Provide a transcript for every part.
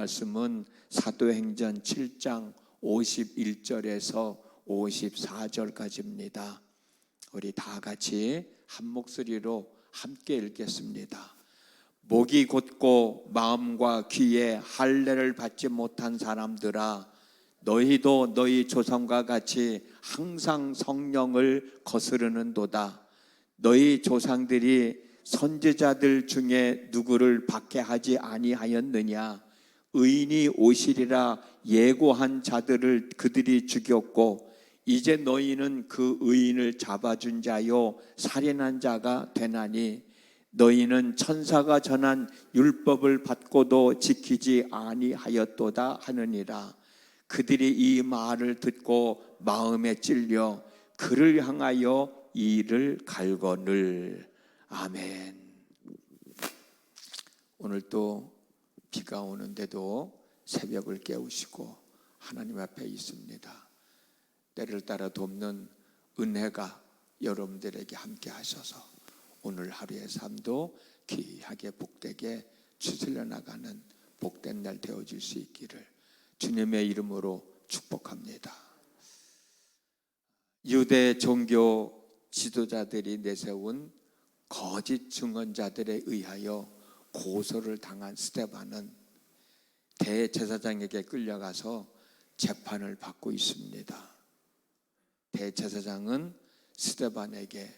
말씀은 사도행전 7장 51절에서 54절까지입니다. 우리 다 같이 한 목소리로 함께 읽겠습니다. 목이 곧고 마음과 귀에 할례를 받지 못한 사람들아, 너희도 너희 조상과 같이 항상 성령을 거스르는도다. 너희 조상들이 선지자들 중에 누구를 박해하지 아니하였느냐? 의인이 오시리라 예고한 자들을 그들이 죽였고, 이제 너희는 그 의인을 잡아준 자요 살인한 자가 되나니, 너희는 천사가 전한 율법을 받고도 지키지 아니하였도다 하느니라. 그들이 이 말을 듣고 마음에 찔려 그를 향하여 이를 갈거늘. 아멘. 오늘 또 비가 오는데도 새벽을 깨우시고 하나님 앞에 있습니다. 때를 따라 돕는 은혜가 여러분들에게 함께 하셔서 오늘 하루의 삶도 귀하게 복되게 추슬려 나가는 복된 날 되어질 수 있기를 주님의 이름으로 축복합니다. 유대 종교 지도자들이 내세운 거짓 증언자들에 의하여 고소를 당한 스데반은 대제사장에게 끌려가서 재판을 받고 있습니다. 대제사장은 스데반에게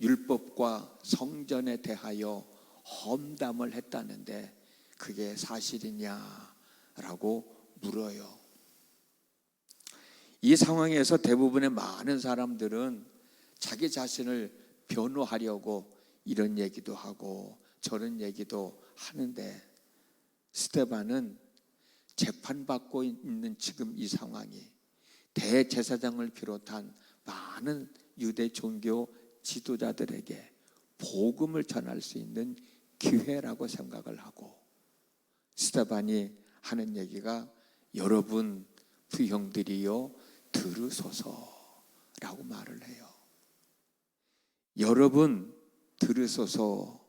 율법과 성전에 대하여 험담을 했다는데 그게 사실이냐라고 물어요. 이 상황에서 대부분의 많은 사람들은 자기 자신을 변호하려고 이런 얘기도 하고 저런 얘기도 하는데, 스데반은 재판받고 있는 지금 이 상황이 대제사장을 비롯한 많은 유대 종교 지도자들에게 복음을 전할 수 있는 기회라고 생각을 하고, 스데반이 하는 얘기가 여러분 부형들이요 들으소서라고 말을 해요. 여러분 들으소서라고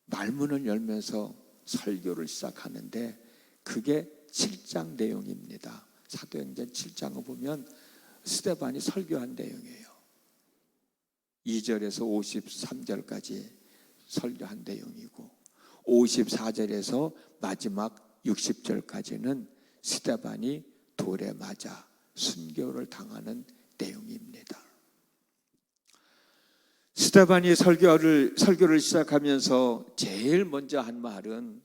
말문을 열면서 설교를 시작하는데 그게 7장 내용입니다. 사도행전 7장을 보면 스데반이 설교한 내용이에요. 2절에서 53절까지 설교한 내용이고, 54절에서 마지막 60절까지는 스데반이 돌에 맞아 순교를 당하는 내용입니다. 스데반이 설교를 시작하면서 제일 먼저 한 말은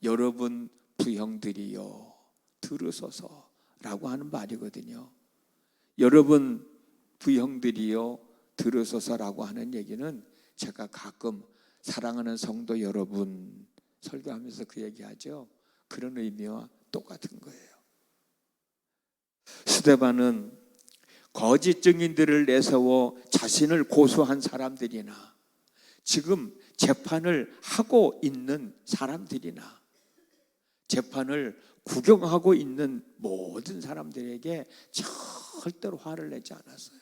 여러분 부형들이여 들으소서라고 하는 말이거든요. 여러분 부형들이여 들으소서라고 하는 얘기는 제가 가끔 사랑하는 성도 여러분 설교하면서 그 얘기하죠. 그런 의미와 똑같은 거예요. 스데반은 거짓 증인들을 내세워 자신을 고소한 사람들이나 지금 재판을 하고 있는 사람들이나 재판을 구경하고 있는 모든 사람들에게 절대로 화를 내지 않았어요.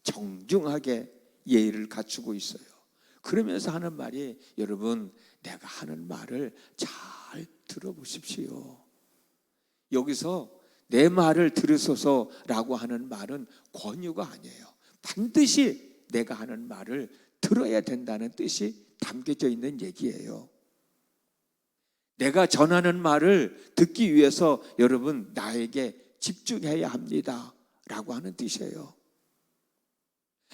정중하게 예의를 갖추고 있어요. 그러면서 하는 말이, 여러분 내가 하는 말을 잘 들어보십시오. 여기서 내 말을 들으소서라고 하는 말은 권유가 아니에요. 반드시 내가 하는 말을 들어야 된다는 뜻이 담겨져 있는 얘기예요. 내가 전하는 말을 듣기 위해서 여러분 나에게 집중해야 합니다 라고 하는 뜻이에요.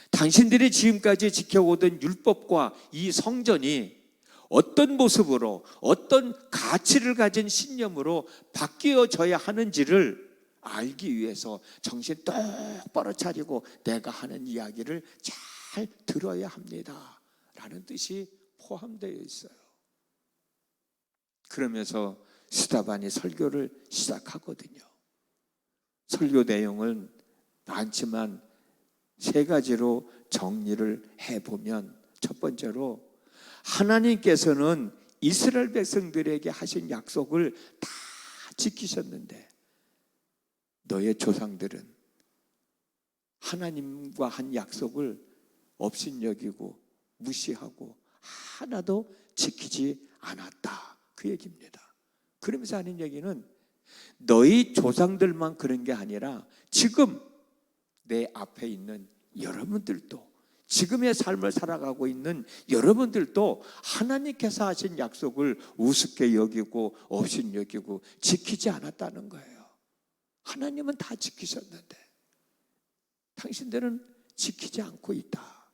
당신들이 지금까지 지켜오던 율법과 이 성전이 어떤 모습으로 어떤 가치를 가진 신념으로 바뀌어져야 하는지를 알기 위해서 정신 똑바로 차리고 내가 하는 이야기를 잘 들어야 합니다 라는 뜻이 포함되어 있어요. 그러면서 스데반이 설교를 시작하거든요. 설교 내용은 많지만 세 가지로 정리를 해보면, 첫 번째로 하나님께서는 이스라엘 백성들에게 하신 약속을 다 지키셨는데 너의 조상들은 하나님과 한 약속을 업신여기고 무시하고 하나도 지키지 않았다, 그 얘기입니다. 그러면서 하는 얘기는 너희 조상들만 그런 게 아니라 지금 내 앞에 있는 여러분들도, 지금의 삶을 살아가고 있는 여러분들도 하나님께서 하신 약속을 우습게 여기고 없인 여기고 지키지 않았다는 거예요. 하나님은 다 지키셨는데 당신들은 지키지 않고 있다,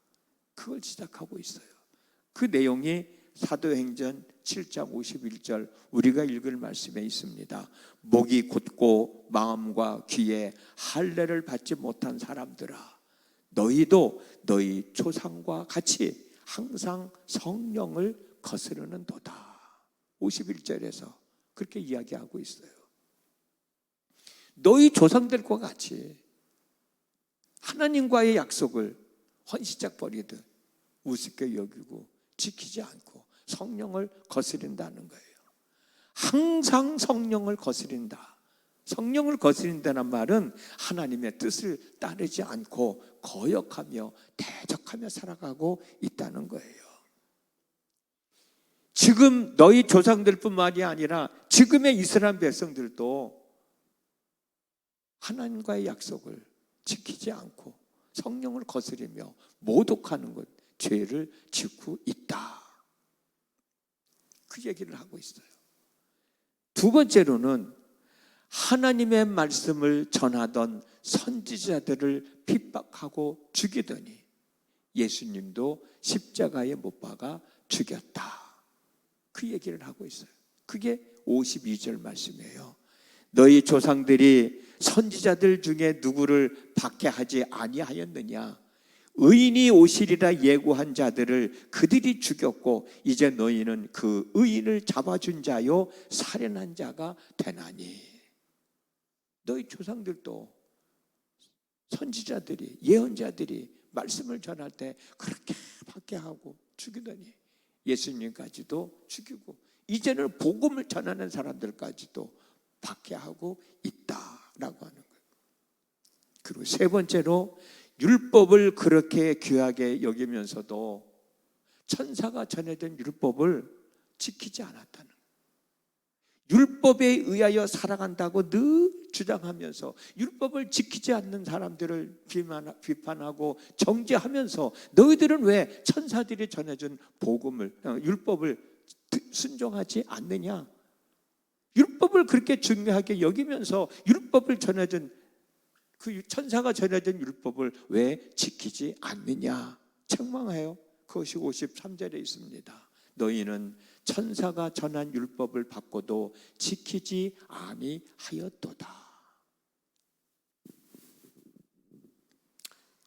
그걸 지적하고 있어요. 그 내용이 사도행전 7장 51절 우리가 읽을 말씀에 있습니다. 목이 곧고 마음과 귀에 할례를 받지 못한 사람들아, 너희도 너희 조상과 같이 항상 성령을 거스르는도다. 51절에서 그렇게 이야기하고 있어요. 너희 조상들과 같이 하나님과의 약속을 헌시작 버리듯 우습게 여기고 지키지 않고 성령을 거스린다는 거예요. 항상 성령을 거스린다. 성령을 거스린다는 말은 하나님의 뜻을 따르지 않고 거역하며 대적하며 살아가고 있다는 거예요. 지금 너희 조상들뿐만이 아니라 지금의 이스라엘 백성들도 하나님과의 약속을 지키지 않고 성령을 거스리며 모독하는 것, 죄를 짓고 있다, 그 얘기를 하고 있어요. 두 번째로는 하나님의 말씀을 전하던 선지자들을 핍박하고 죽이더니 예수님도 십자가에 못 박아 죽였다, 그 얘기를 하고 있어요. 그게 52절 말씀이에요. 너희 조상들이 선지자들 중에 누구를 박해하지 아니하였느냐? 의인이 오시리라 예고한 자들을 그들이 죽였고 이제 너희는 그 의인을 잡아준 자요 살인한 자가 되나니. 너희 조상들도 선지자들이, 예언자들이 말씀을 전할 때 그렇게 박해하고 죽이더니 예수님까지도 죽이고 이제는 복음을 전하는 사람들까지도 박해하고 있다라고 하는 거예요. 그리고 세 번째로 율법을 그렇게 귀하게 여기면서도 천사가 전해준 율법을 지키지 않았다는 거예요. 율법에 의하여 살아간다고 늘 주장하면서 율법을 지키지 않는 사람들을 비판하고 정죄하면서 너희들은 왜 천사들이 전해준 복음을, 율법을 순종하지 않느냐? 율법을 그렇게 중요하게 여기면서 율법을 전해준, 그 천사가 전해준 율법을 왜 지키지 않느냐 책망해요. 그것이 53절에 있습니다. 너희는 천사가 전한 율법을 받고도 지키지 아니하였도다.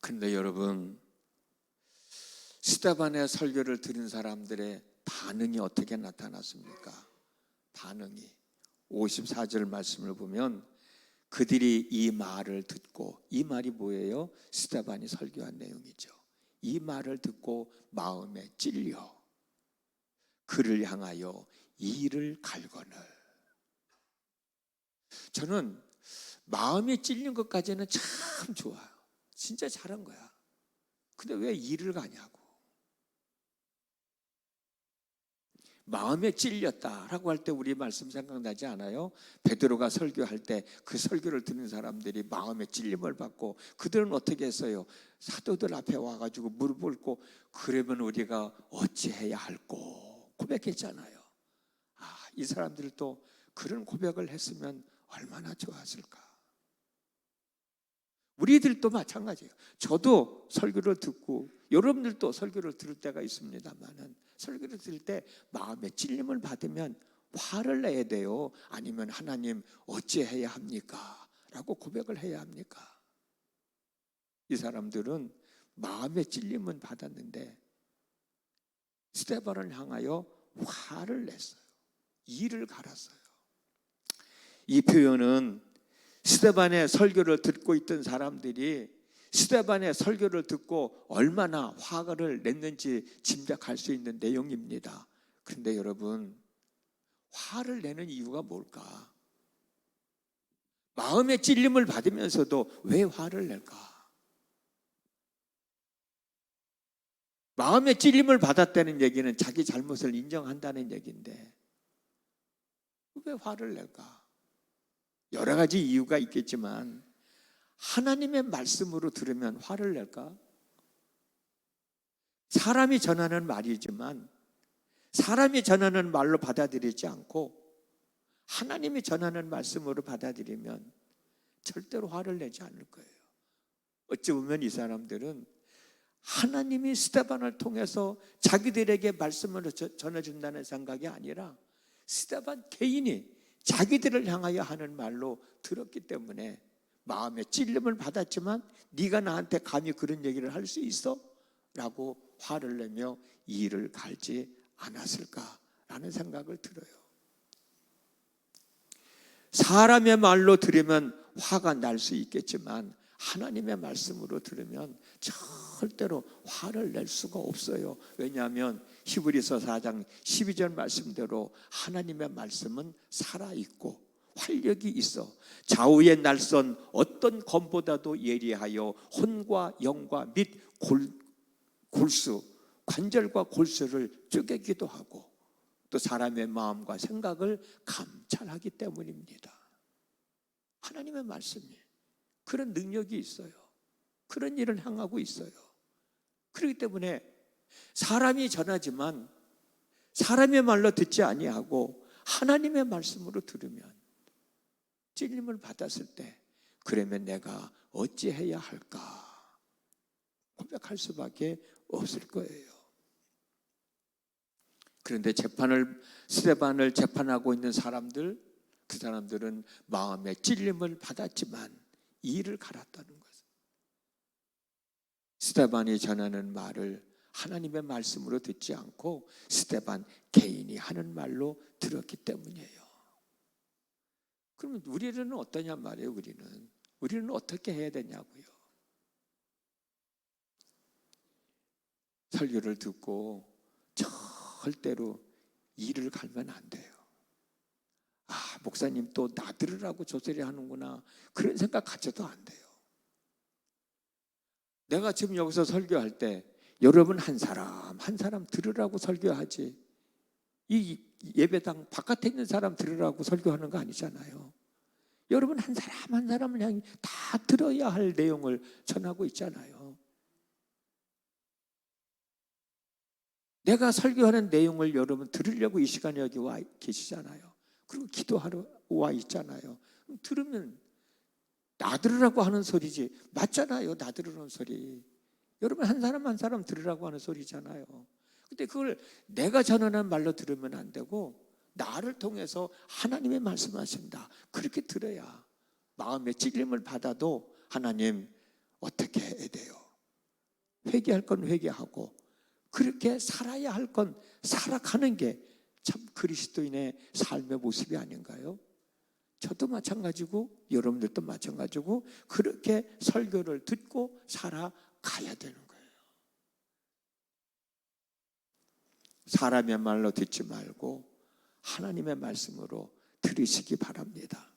그런데 여러분, 스데반의 설교를 들은 사람들의 반응이 어떻게 나타났습니까? 반응이 54절 말씀을 보면 그들이 이 말을 듣고, 이 말이 뭐예요? 스데반이 설교한 내용이죠. 이 말을 듣고 마음에 찔려 그를 향하여 이를 갈거늘. 저는 마음에 찔린 것까지는 참 좋아요. 진짜 잘한 거야. 근데 왜 이를 가냐고. 마음에 찔렸다라고 할 때 우리 말씀 생각나지 않아요? 베드로가 설교할 때 그 설교를 듣는 사람들이 마음에 찔림을 받고 그들은 어떻게 했어요? 사도들 앞에 와가지고 무릎 꿇고 그러면 우리가 어찌해야 할꼬 고백했잖아요. 이 사람들도 그런 고백을 했으면 얼마나 좋았을까. 우리들도 마찬가지예요. 저도 설교를 듣고 여러분들도 설교를 들을 때가 있습니다만은 설교를 들을 때 마음에 찔림을 받으면 화를 내야 돼요? 아니면 하나님 어찌해야 합니까? 라고 고백을 해야 합니까? 이 사람들은 마음에 찔림은 받았는데 스데반을 향하여 화를 냈어요. 이를 갈았어요. 이 표현은 스데반의 설교를 듣고 있던 사람들이 스데반의 설교를 듣고 얼마나 화를 냈는지 짐작할 수 있는 내용입니다. 그런데 여러분, 화를 내는 이유가 뭘까? 마음의 찔림을 받으면서도 왜 화를 낼까? 마음의 찔림을 받았다는 얘기는 자기 잘못을 인정한다는 얘기인데 왜 화를 낼까? 여러 가지 이유가 있겠지만 하나님의 말씀으로 들으면 화를 낼까? 사람이 전하는 말이지만 사람이 전하는 말로 받아들이지 않고 하나님이 전하는 말씀으로 받아들이면 절대로 화를 내지 않을 거예요. 어찌 보면 이 사람들은 하나님이 스데반을 통해서 자기들에게 말씀을 전해준다는 생각이 아니라 스데반 개인이 자기들을 향하여 하는 말로 들었기 때문에 마음에 찔림을 받았지만 네가 나한테 감히 그런 얘기를 할 수 있어? 라고 화를 내며 이를 갈지 않았을까라는 생각을 들어요. 사람의 말로 들으면 화가 날 수 있겠지만 하나님의 말씀으로 들으면 절대로 화를 낼 수가 없어요. 왜냐하면 히브리서 4장 12절 말씀대로 하나님의 말씀은 살아있고 활력이 있어 좌우의 날선 어떤 검보다도 예리하여 혼과 영과 및 골수, 관절과 골수를 쪼개기도 하고 또 사람의 마음과 생각을 감찰하기 때문입니다. 하나님의 말씀이 그런 능력이 있어요. 그런 일을 행하고 있어요. 그렇기 때문에 사람이 전하지만 사람의 말로 듣지 아니하고 하나님의 말씀으로 들으면 찔림을 받았을 때 그러면 내가 어찌해야 할까 고백할 수밖에 없을 거예요. 그런데 스데반을 재판하고 있는 사람들, 그 사람들은 마음에 찔림을 받았지만 이를 갈았다는 것은 스데반이 전하는 말을 하나님의 말씀으로 듣지 않고 스데반 개인이 하는 말로 들었기 때문이에요. 그러면 우리는 어떠냐 말이에요. 우리는 어떻게 해야 되냐고요. 설교를 듣고 절대로 이를 갈면 안 돼요. 아, 목사님 또 나 들으라고 저 소리 하는구나. 그런 생각 가져도 안 돼요. 내가 지금 여기서 설교할 때 여러분 한 사람 들으라고 설교하지 이 예배당 바깥에 있는 사람 들으라고 설교하는 거 아니잖아요. 여러분 한 사람을 향해 다 들어야 할 내용을 전하고 있잖아요. 내가 설교하는 내용을 여러분 들으려고 이 시간에 여기 와 계시잖아요. 그리고 기도하러 와 있잖아요. 들으면 나 들으라고 하는 소리지. 맞잖아요. 나 들으라는 소리. 여러분 한 사람 들으라고 하는 소리잖아요. 근데 그걸 내가 전하는 말로 들으면 안 되고 나를 통해서 하나님의 말씀하신다. 그렇게 들어야 마음의 찔림을 받아도 하나님 어떻게 해야 돼요? 회개할 건 회개하고 그렇게 살아야 할 건 살아가는 게 참 그리스도인의 삶의 모습이 아닌가요? 저도 마찬가지고 여러분들도 마찬가지고 그렇게 설교를 듣고 살아가야 되는 거예요. 사람의 말로 듣지 말고 하나님의 말씀으로 들으시기 바랍니다.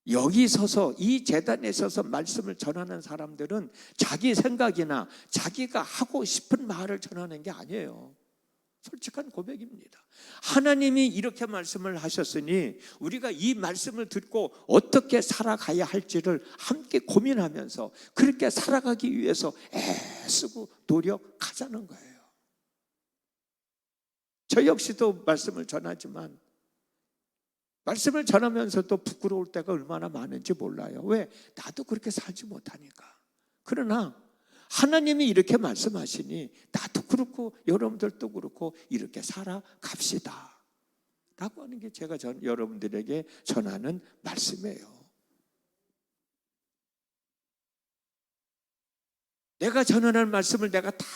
여기 서서 이 제단에 서서 말씀을 전하는 사람들은 자기 생각이나 자기가 하고 싶은 말을 전하는 게 아니에요. 솔직한 고백입니다. 하나님이 이렇게 말씀을 하셨으니 우리가 이 말씀을 듣고 어떻게 살아가야 할지를 함께 고민하면서 그렇게 살아가기 위해서 애쓰고 노력하자는 거예요. 저 역시도 말씀을 전하지만 말씀을 전하면서도 부끄러울 때가 얼마나 많은지 몰라요. 왜? 나도 그렇게 살지 못하니까. 그러나 하나님이 이렇게 말씀하시니 나도 그렇고 여러분들도 그렇고 이렇게 살아갑시다 라고 하는 게 제가 여러분들에게 전하는 말씀이에요. 내가 전하는 말씀을 내가 다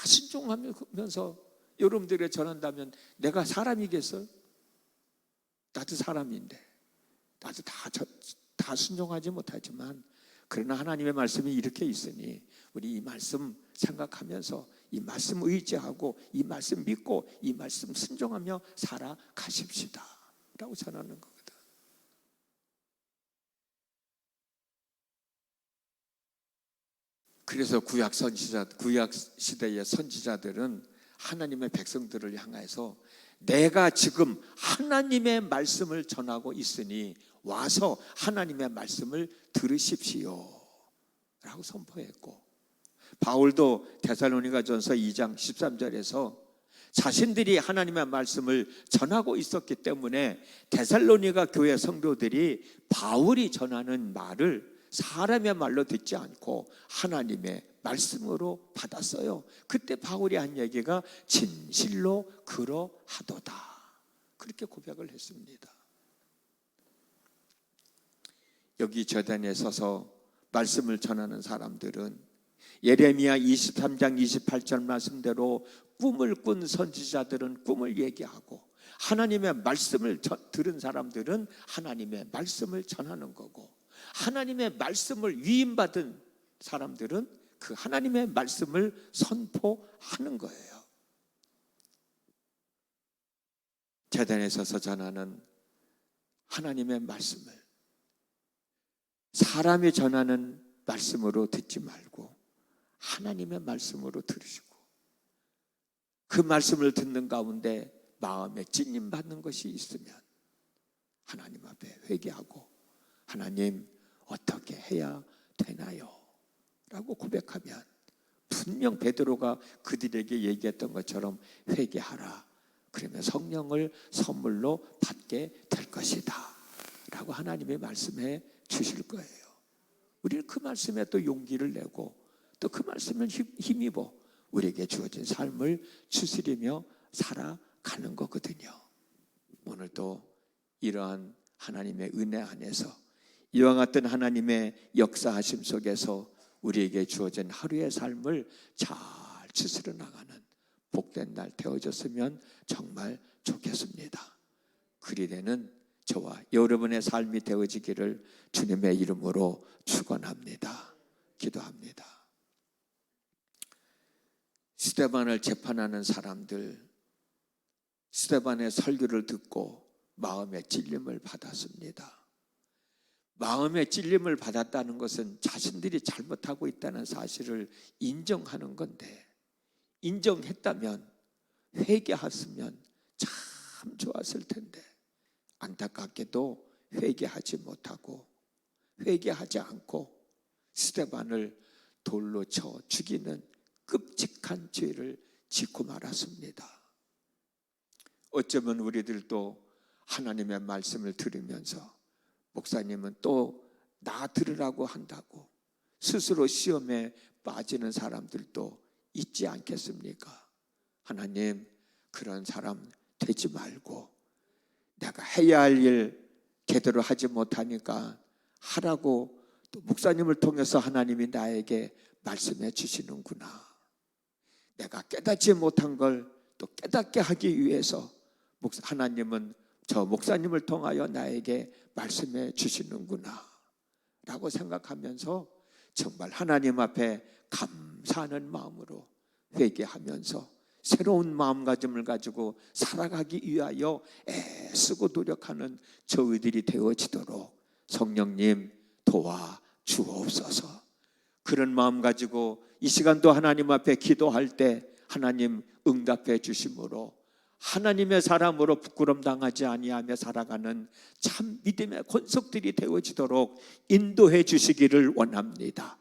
순종하면서 여러분들에게 전한다면 내가 사람이겠어요? 나도 사람인데 나도 다 순종하지 못하지만 그러나 하나님의 말씀이 이렇게 있으니 우리 이 말씀 생각하면서 이 말씀 의지하고 이 말씀 믿고 이 말씀 순종하며 살아가십시다 라고 전하는 거거든. 그래서 구약 시대의 선지자들은 하나님의 백성들을 향해서 내가 지금 하나님의 말씀을 전하고 있으니 와서 하나님의 말씀을 들으십시오 라고 선포했고, 바울도 데살로니가전서 2장 13절에서 자신들이 하나님의 말씀을 전하고 있었기 때문에 데살로니가 교회 성도들이 바울이 전하는 말을 사람의 말로 듣지 않고 하나님의 말씀으로 받았어요. 그때 바울이 한 얘기가 진실로 그러하도다, 그렇게 고백을 했습니다. 여기 제단에 서서 말씀을 전하는 사람들은 예레미야 23장 28절 말씀대로 꿈을 꾼 선지자들은 꿈을 얘기하고, 하나님의 말씀을 들은 사람들은 하나님의 말씀을 전하는 거고, 하나님의 말씀을 위임받은 사람들은 그 하나님의 말씀을 선포하는 거예요. 제단에 서서 전하는 하나님의 말씀을 사람이 전하는 말씀으로 듣지 말고 하나님의 말씀으로 들으시고, 그 말씀을 듣는 가운데 마음에 찔림 받는 것이 있으면 하나님 앞에 회개하고, 하나님 어떻게 해야 되나요? 라고 고백하면 분명 베드로가 그들에게 얘기했던 것처럼 회개하라, 그러면 성령을 선물로 받게 될 것이다 라고 하나님이 말씀해 주실 거예요. 우리는 그 말씀에 또 용기를 내고 또 그 말씀을 힘입어 우리에게 주어진 삶을 추스리며 살아가는 거거든요. 오늘도 이러한 하나님의 은혜 안에서 이와 같은 하나님의 역사하심 속에서 우리에게 주어진 하루의 삶을 잘 추스려 나가는 복된 날 되어졌으면 정말 좋겠습니다. 그리 되는 저와 여러분의 삶이 되어지기를 주님의 이름으로 축원합니다. 기도합니다. 스데반을 재판하는 사람들, 스데반의 설교를 듣고 마음의 찔림을 받았습니다. 마음의 찔림을 받았다는 것은 자신들이 잘못하고 있다는 사실을 인정하는 건데, 인정했다면 회개했으면 참 좋았을 텐데 안타깝게도 회개하지 못하고 회개하지 않고 스데반을 돌로 쳐 죽이는 끔찍한 죄를 짓고 말았습니다. 어쩌면 우리들도 하나님의 말씀을 들으면서 목사님은 또 나 들으라고 한다고 스스로 시험에 빠지는 사람들도 있지 않겠습니까? 하나님, 그런 사람 되지 말고 내가 해야 할 일 제대로 하지 못하니까 하라고 또 목사님을 통해서 하나님이 나에게 말씀해 주시는구나. 내가 깨닫지 못한 걸 또 깨닫게 하기 위해서 하나님은 저 목사님을 통하여 나에게 말씀해 주시는구나 라고 생각하면서 정말 하나님 앞에 감사하는 마음으로 회개하면서 새로운 마음가짐을 가지고 살아가기 위하여 애쓰고 노력하는 저희들이 되어지도록 성령님 도와주옵소서. 그런 마음 가지고 이 시간도 하나님 앞에 기도할 때 하나님 응답해 주심으로 하나님의 사람으로 부끄럼 당하지 아니하며 살아가는 참 믿음의 권속들이 되어지도록 인도해 주시기를 원합니다.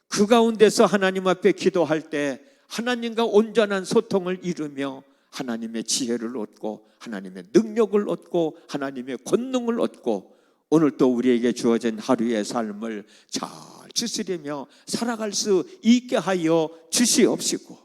그 가운데서 하나님 앞에 기도할 때 하나님과 온전한 소통을 이루며 하나님의 지혜를 얻고 하나님의 능력을 얻고 하나님의 권능을 얻고 오늘 또 우리에게 주어진 하루의 삶을 잘 추스리며 살아갈 수 있게 하여 주시옵시고,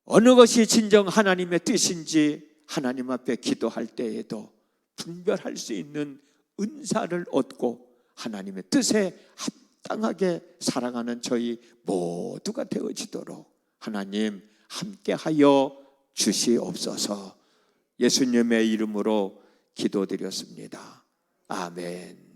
어느 것이 진정 하나님의 뜻인지 하나님 앞에 기도할 때에도 분별할 수 있는 은사를 얻고 하나님의 뜻에 합당하게 살아가는 저희 모두가 되어지도록 하나님 함께하여 주시옵소서. 예수님의 이름으로 기도드렸습니다. 아멘.